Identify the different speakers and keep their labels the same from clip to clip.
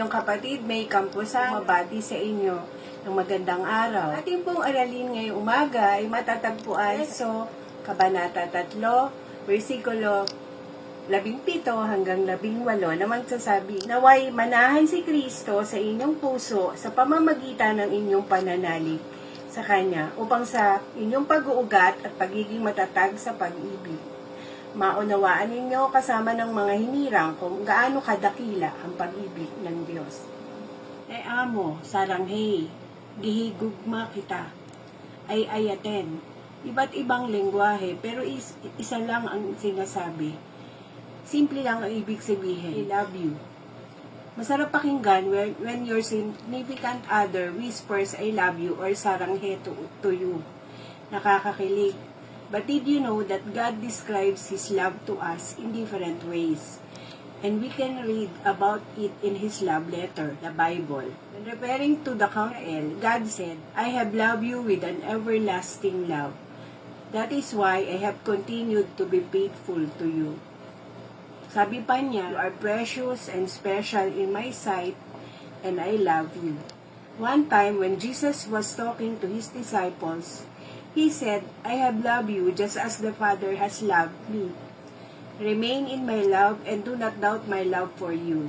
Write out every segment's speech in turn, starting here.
Speaker 1: inyong kapatid May Camposa, mabati sa inyo ng magandang araw. Ating pong aralin ngayong umaga ay matatagpuan sa Kabanata 3, versikulo 17 hanggang 18 na magsasabi, naway manahan si Kristo sa inyong puso sa pamamagitan ng inyong pananalig sa Kanya upang sa inyong pag-uugat at pagiging matatag sa pag-ibig. Maunawaan ninyo kasama ng mga hinirang kung gaano kadakila ang pag-ibig ng Diyos. Ay amo, saranghe, gihigugma kita, ay ayaten. Iba't ibang lengguwahe, pero isa lang ang sinasabi. Simple lang ang ibig sabihin, I love you. Masarap pakinggan when your significant other whispers I love you or saranghe to you. Nakakakilig. But did you know that God describes His love to us in different ways? And we can read about it in His love letter, the Bible. When referring to the Israel, God said, I have loved you with an everlasting love. That is why I have continued to be faithful to you. Sabi pa niya, you are precious and special in my sight, and I love you. One time when Jesus was talking to His disciples, He said, I have loved you just as the Father has loved me. Remain in my love and do not doubt my love for you.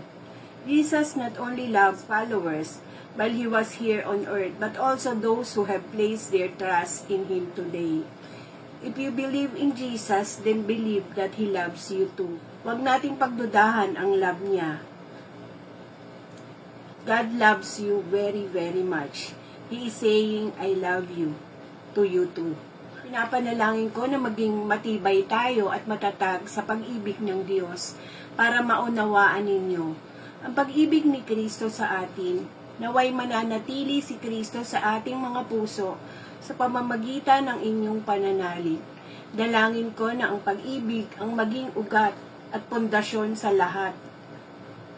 Speaker 1: Jesus not only loves followers while He was here on earth, but also those who have placed their trust in Him today. If you believe in Jesus, then believe that He loves you too. Huwag nating pagdudahan ang love niya. God loves you very, very much. He is saying, I love you. To you too. Pinapanalangin ko na maging matibay tayo at matatag sa pag-ibig ng Diyos para maunawaan ninyo ang pag-ibig ni Kristo sa atin. Naway mananatili si Kristo sa ating mga puso sa pamamagitan ng inyong pananalig. Dalangin ko na ang pag-ibig ang maging ugat at pundasyon sa lahat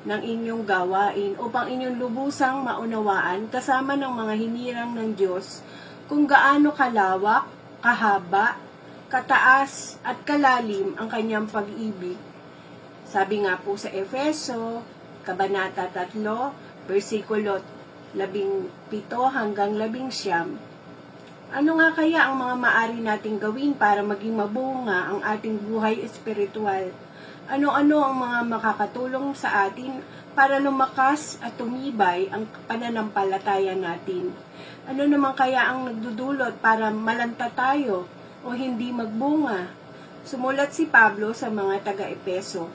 Speaker 1: ng inyong gawain upang inyong lubusang maunawaan kasama ng mga hinirang ng Diyos kung gaano kalawak, kahaba, kataas at kalalim ang kanyang pag-ibig. Sabi nga po sa Efeso, Kabanata 3, versikulo 17 hanggang 19, ano nga kaya ang mga maaari nating gawin para maging mabunga ang ating buhay espiritual? Ano-ano ang mga makakatulong sa atin para lumakas at tumibay ang pananampalataya natin? Ano naman kaya ang nagdudulot para malanta tayo o hindi magbunga? Sumulat si Pablo sa mga taga-Epeso,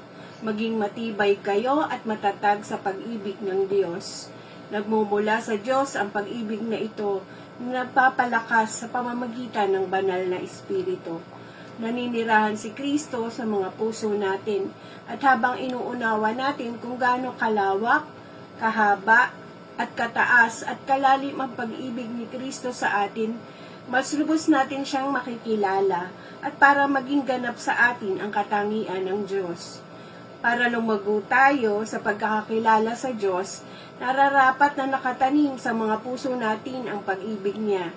Speaker 1: maging matibay kayo at matatag sa pag-ibig ng Diyos. Nagmumula sa Diyos ang pag-ibig na ito na nagpapalakas sa pamamagitan ng banal na Espiritu. Naninirahan si Kristo sa mga puso natin at habang inuunawa natin kung gaano kalawak, kahaba, at kataas at kalalim ang pag-ibig ni Kristo sa atin, mas lubos natin siyang makikilala at para maging ganap sa atin ang katangian ng Diyos. Para lumago tayo sa pagkakakilala sa Diyos, nararapat na nakatanim sa mga puso natin ang pag-ibig niya.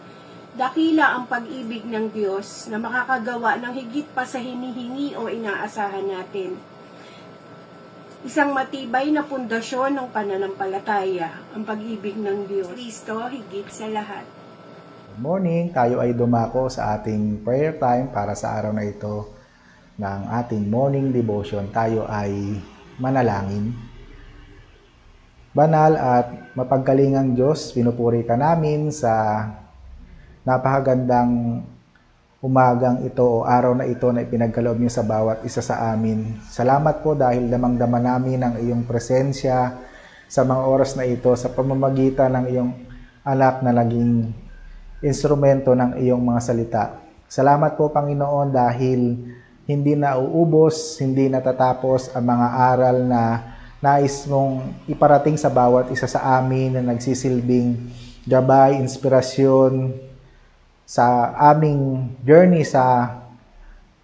Speaker 1: Dakila ang pag-ibig ng Diyos na makakagawa ng higit pa sa hinihingi o inaasahan natin. Isang matibay na pundasyon ng pananampalataya, ang pag-ibig ng Diyos. Kristo higit sa lahat.
Speaker 2: Morning, tayo ay dumako sa ating prayer time para sa araw na ito ng ating morning devotion. Tayo ay manalangin. Banal at mapagkalingang Diyos, pinupuri ka namin sa napakagandang umagang ito o araw na ito na ipinagkaloob niyo sa bawat isa sa amin. Salamat po dahil damang-dama namin ang iyong presensya sa mga oras na ito sa pamamagitan ng iyong anak na naging instrumento ng iyong mga salita. Salamat po Panginoon dahil hindi na uubos, hindi natatapos ang mga aral na nais mong iparating sa bawat isa sa amin na nagsisilbing gabay, inspirasyon, sa aming journey sa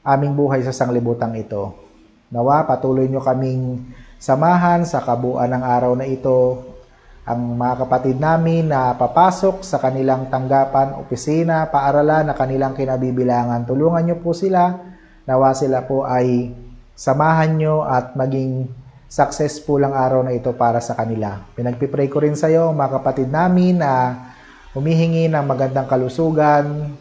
Speaker 2: aming buhay sa sanglibutang ito. Nawa, patuloy nyo kaming samahan sa kabuuan ng araw na ito. Ang mga kapatid namin na papasok sa kanilang tanggapan, opisina, paaralan na kanilang kinabibilangan. Tulungan nyo po sila. Nawa sila po ay samahan nyo at maging successful ang araw na ito para sa kanila. Pinagpipray ko rin sa iyo, mga kapatid namin na humihingi ng magandang kalusugan.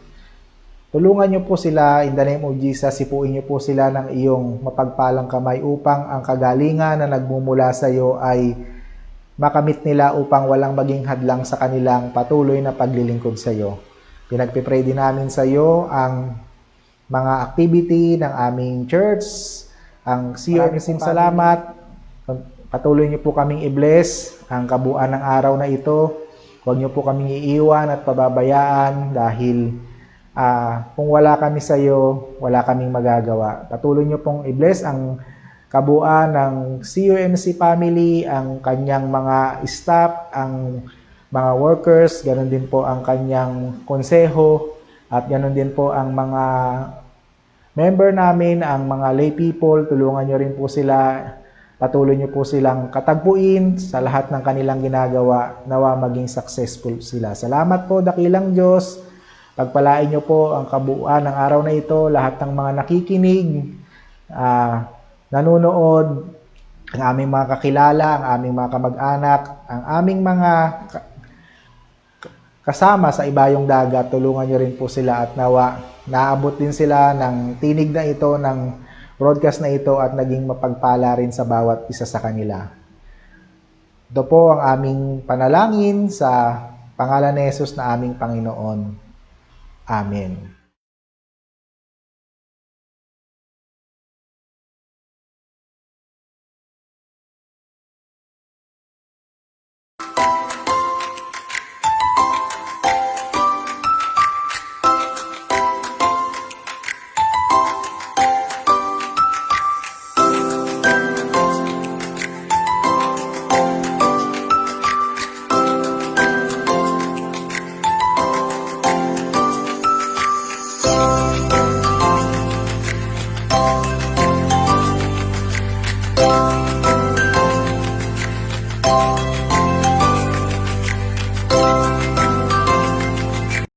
Speaker 2: Tulungan niyo po sila in the name of Jesus, sipuin niyo po sila ng iyong mapagpalang kamay upang ang kagalingan na nagmumula sa iyo ay makamit nila upang walang maging hadlang sa kanilang patuloy na paglilingkod sa iyo. Pinagpipray din namin sa iyo ang mga activity ng aming church, ang COMC. Salamat. Patuloy niyo po kaming i-bless ang kabuuan ng araw na ito. Huwag niyo po kaming iiwan at pababayaan dahil kung wala kami sa iyo, wala kaming magagawa. Patuloy niyo pong i-bless ang kabuuan ng COMC family, ang kanyang mga staff, ang mga workers, ganoon din po ang kanyang konseho, at ganoon din po ang mga member namin, ang mga lay people. Tulungan niyo rin po sila. Patuloy niyo po silang katagpuin sa lahat ng kanilang ginagawa. Nawa maging successful sila. Salamat po, dakilang Diyos. Pagpalain niyo po ang kabuuan ng araw na ito, lahat ng mga nakikinig, nanonood, ang aming mga kakilala, ang aming mga kamag-anak, ang aming mga kasama sa ibayong dagat. Tulungan niyo rin po sila at nawa naabot din sila ng tinig na ito, ng broadcast na ito, at naging mapagpala rin sa bawat isa sa kanila. Ito po ang aming panalangin sa pangalan ni Jesus na aming Panginoon. Amen.